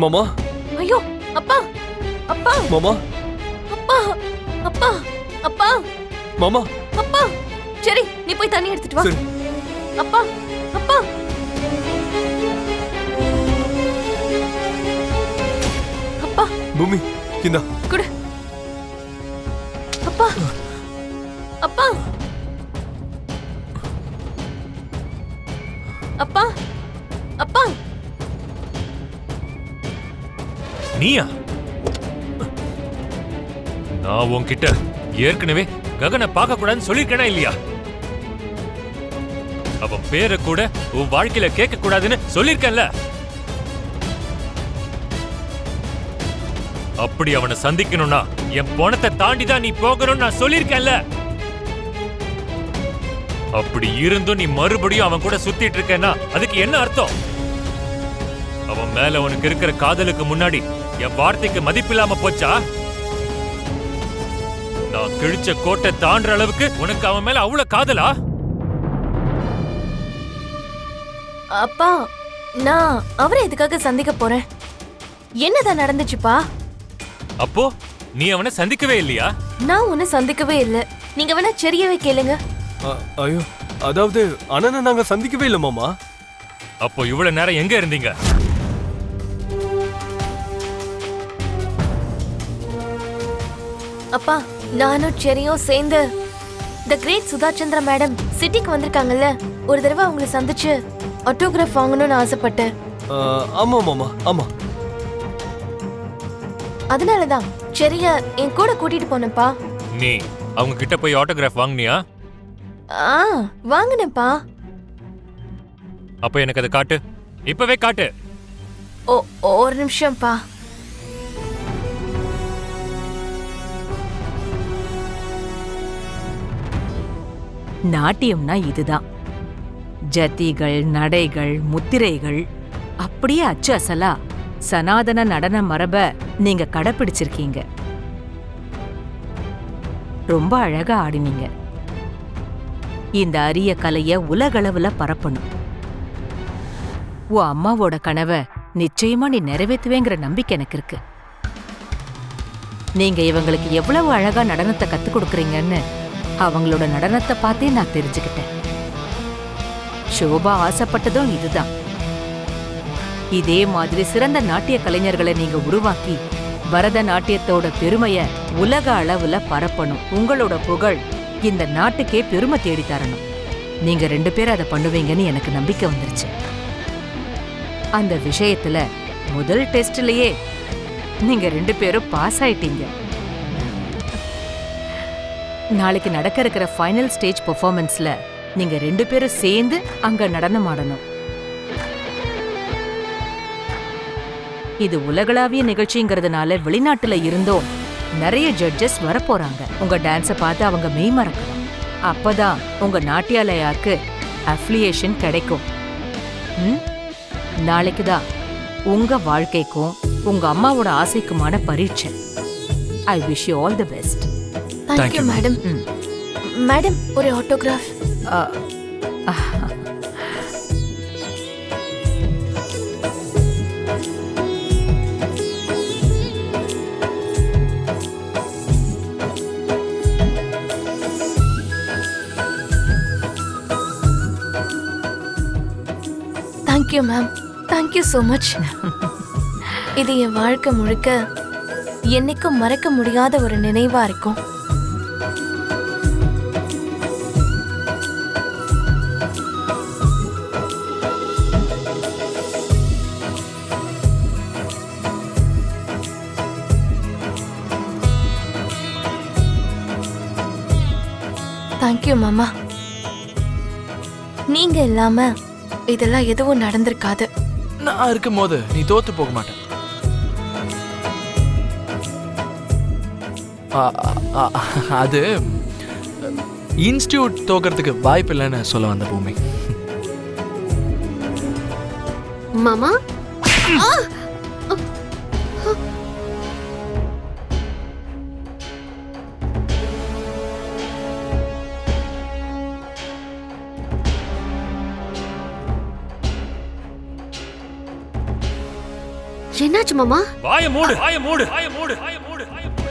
மாமா. ஐயோ அப்பா அப்பா மாமா. அப்பா அப்பா அப்பா மாமா. அப்பா. சரி நீ போய் தண்ணி எடுத்துட்டு வா. சரி. அப்பா அப்பா. அப்பா பூமி இந்தா. குடு. அப்பா அப்பா அப்பா அப்பா. நீயா? நான் உன்கிட்ட ஏற்கனவே ககனை பார்க்க கூடாதுன்னு சொல்லிருக்கேனா இல்லையா? அவன் பேரை கூட உன் வாழ்க்கையில கேட்க கூடாதுன்னு சொல்லிருக்கேன்ல. அப்படி அவனை சந்திக்கணும்னா என் பணத்தை தாண்டி தான் நீ போகணும்னு நான் சொல்லிருக்கேன்ல. அப்படி இருந்தும் நீ மறுபடியும் அவன் கூட சுத்திட்டு இருக்கேன்னா அதுக்கு என்ன அர்த்தம்? அவன் மேல உனக்கு இருக்கிற காதலுக்கு முன்னாடி என் வார்த்தைக்கு மதிப்பில்லாம போச்சா? நான் கிழிச்ச கோட்டை தாண்டுற அளவுக்கு உனக்கு அவன் மேல அவ்வளவு காதலா? அப்பா நான் அவரை எதுக்காக சந்திக்க போறேன்? என்னதான் நடந்துச்சுப்பா? அப்போ நீ அவனை சந்திக்கவே இல்லையா? நான் உன்னை சந்திக்கவே இல்லை. நீங்க வேணா சரியவே கேளுங்க. ஐயோ, அதாவது அண்ணனை நாங்க சந்திக்கவே இல்லை மாமா. அப்போ இவ்வளவு நேரம் எங்க இருந்தீங்க? அப்பா நானும் செரியும் சேர்ந்து தி கிரேட் சுதா சந்திரா மேடம் சிட்டிக்கு வந்திருக்காங்கல்ல, ஒரு தடவை அவங்களை சந்திச்சு ஆட்டோகிராஃப் வாங்கணும்னு ஆசைப்பட்டேன். ஆமா மாமா, ஆமா. அதனாலதான் செரிய என் கூட கூட்டிட்டு போனப்பா. நீ அவங்க கிட்ட போய் ஆட்டோகிராஃப் வாங்குனியா? வாங்கினேப்பா. அப்ப எனக்கு அதை காட்டு, இப்பவே காட்டு. ஒரு நிமிஷம்ப்பா. நாட்டியம்னா இதுதான். ஜதிகள், நடைகள், முத்திரைகள் அப்படியே அச்சு அசலா சனாதன நடன மரப நீங்க கடைப்பிடிச்சிருக்கீங்க. ரொம்ப அழகா ஆடினீங்க. இந்த அரிய கலைய உலகளவுல பரப்பணும். உன் அம்மாவோட கனவை நிச்சயமா நீ நிறைவேற்றுவேங்கிற நம்பிக்கை எனக்கு இருக்கு. நீங்க இவங்களுக்கு எவ்வளவு அழகா நடனத்தை கத்துக் கொடுக்கறீங்கன்னு அவங்களோட நடனத்தை பார்த்தே நான் தெரிஞ்சுக்கிட்டேன். ஷோபா ஆசைப்பட்டதும் இதுதான். இதே மாதிரி சிறந்த நாட்டிய கலைஞர்களை நீங்க உருவாக்கி பரதநாட்டியத்தோட பெருமைய உலக அளவுல பரப்பணும். உங்களோட புகழ் இந்த நாட்டுக்கே பெருமை தேடி தரணும். நீங்க 2 பேரும் அதை பண்ணுவீங்கன்னு எனக்கு நம்பிக்கை வந்துருச்சு. அந்த விஷயத்துல முதல் டெஸ்ட்லயே நீங்க 2 பேரும் பாஸ் ஆயிட்டீங்க. நாளைக்கு நடக்க இருக்கிற ஃபைனல் ஸ்டேஜ் பெர்ஃபார்மன்ஸ்ல நீங்க 2 பேரும் சேர்ந்து அங்க நடனம் ஆடணும். இது உலகளாவிய நிகழ்ச்சிங்கிறதுனால வெளிநாட்டுல இருந்தும் நிறைய ஜட்ஜஸ் வரப்போறாங்க. உங்க டான்ஸை பார்த்து அவங்க மெய்மறக்கணும். அப்பதான் உங்க நாட்டியாலயாக்கு அஃபிலியேஷன் கிடைக்கும். நாளைக்கு தான் உங்க வாழ்க்கைக்கும் உங்க அம்மாவோட ஆசைக்குமான பரீட்சை. I wish you all the best. Thank you madam. Madam ஒரு autograph. Thank you ma'am, thank you so much. இது என் வாழ்க்கை முழுக்க என்னைக்கும் மறக்க முடியாத ஒரு நினைவா இருக்கும். தேங்க்யூ மாமா. நீங்க இல்லாம இதெல்லாம் எதுவும் நடந்திருக்காது. நான் இருக்கும் போது நீ தோத்து போக மாட்ட. அது இன்ஸ்டிடியூட் தோக்கிறதுக்கு வாய்ப்பு இல்லைன்னு சொல்ல வந்த பூமி. மாமா என்ன என்னாச்சு மாமா? வாய மூடு, வாய மூடு, வாய மூடு, வாய மூடு, வாய மூடு.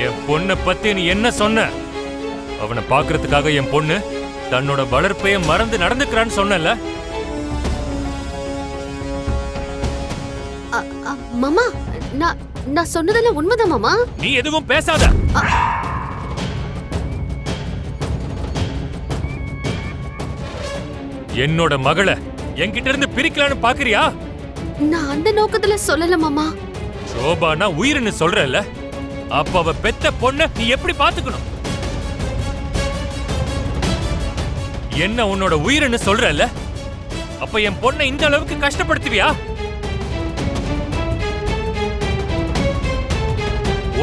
என் பொண்ணை பத்தி நீ என்ன சொன்ன? அவனை பாக்குறதுக்காக என் பொண்ணு தன்னோட வளர்ப்பைய மறந்து நடந்துக்கிறான்னு சொன்னல? மாமா, நான் சொன்னதெல்லாம் உண்மைதான் மாமா. நீ எதுவும் பேசாத. என்னோட மகளை என்கிட்ட இருந்து பிரிக்கலான்னு பாக்குறியா? நான் அந்த நோக்கத்துல சொல்லல மாமா. சோபானா உயிர்னு சொல்றல, அப்ப அவ பெத்த பொண்ண நீ எப்படி பாத்துக்கணும்? என்ன உன்னோட உயிர்னு சொல்றல, அப்ப என் பொண்ணை இந்த அளவுக்கு கஷ்டப்படுத்துவியா?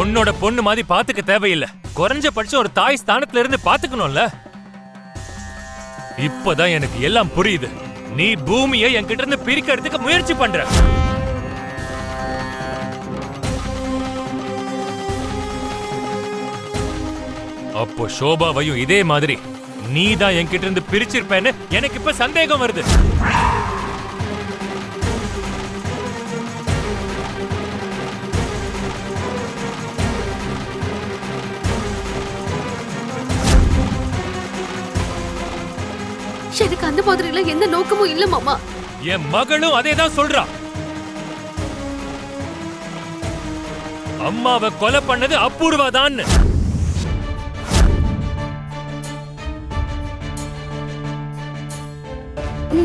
உன்னோட பொண்ணு மாதிரி பாத்துக்க தேவையில்லை, குறைஞ்சபட்சம் ஒரு தாய் ஸ்தானத்துல இருந்து பாத்துக்கணும்ல. இப்பதான் எனக்கு எல்லாம் புரியுது. நீ பூமியை என்கிட்ட இருந்து பிரிக்கிறதுக்கு முயற்சி பண்ற. அப்போ சோபாவையும் இதே மாதிரி நீ தான் என்கிட்ட இருந்து பிரிச்சிருப்பேன்னு எனக்கு இப்ப சந்தேகம் வருது. எனக்கு அந்த மாதிரி எல்லாம் எந்த நோக்கமும் இல்ல மாமா. என் மகளும் அதேதான் சொல்றா. அம்மாவை கொலை பண்ணது அபூர்வாதான்.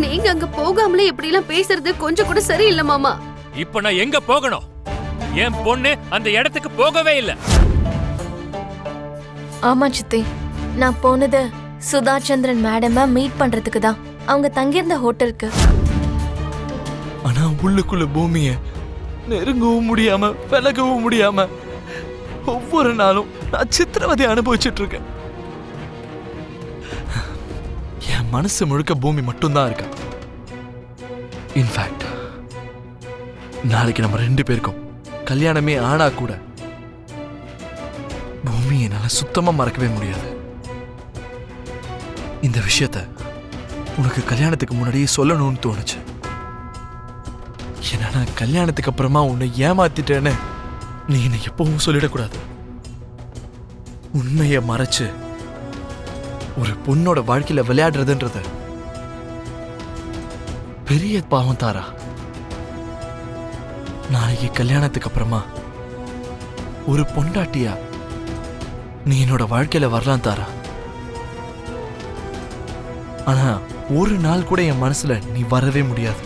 நீங்க அங்க போகாமலே இப்படி எல்லாம் பேசுறது கொஞ்சம் கூட சரியில்லை மாமா. இப்ப நான் எங்க போகணும்? என் பொண்ணு அந்த இடத்துக்கு போகவே இல்லை. ஆமா சித்தி, நான் போனது சுதாச்சந்திரன் மேடம மீட் பண்றதுக்கு தான், அவங்க தங்கியிருந்த ஹோட்டலுக்கு. ஆனா உள்ளுக்குள்ள பூமிய நெருங்கவும் முடியாம விலகவும் முடியாம ஒவ்வொரு நாளும் நான் சித்திரவதை அனுபவிச்சுட்டு இருக்கேன். என் மனசு முழுக்க பூமி மட்டும்தான் இருக்கா. இன்ஃபேக்ட் நாளைக்கு நம்ம 2 பேருக்கும் கல்யாணமே ஆனா கூட பூமி என்னால சுத்தமா மறக்கவே முடியாது. இந்த விஷயத்த உனக்கு கல்யாணத்துக்கு முன்னாடியே சொல்லணும்னு தோணுச்சு. ஏன்னா நான் கல்யாணத்துக்கு அப்புறமா உன்னை ஏமாத்திட்டேன்னு நீ என்னை எப்பவும் சொல்லிடக்கூடாது. உண்மையை மறைச்சு ஒரு பொண்ணோட வாழ்க்கையில விளையாடுறதுன்றது பெரிய பாவம் தாரா. நாளைக்கு கல்யாணத்துக்கு அப்புறமா ஒரு பொண்டாட்டியா நீ என்னோட வாழ்க்கையில வரலாம் தாரா. ஆனா ஒரு நாள் கூட என் மனசுல நீ வரவே முடியாது.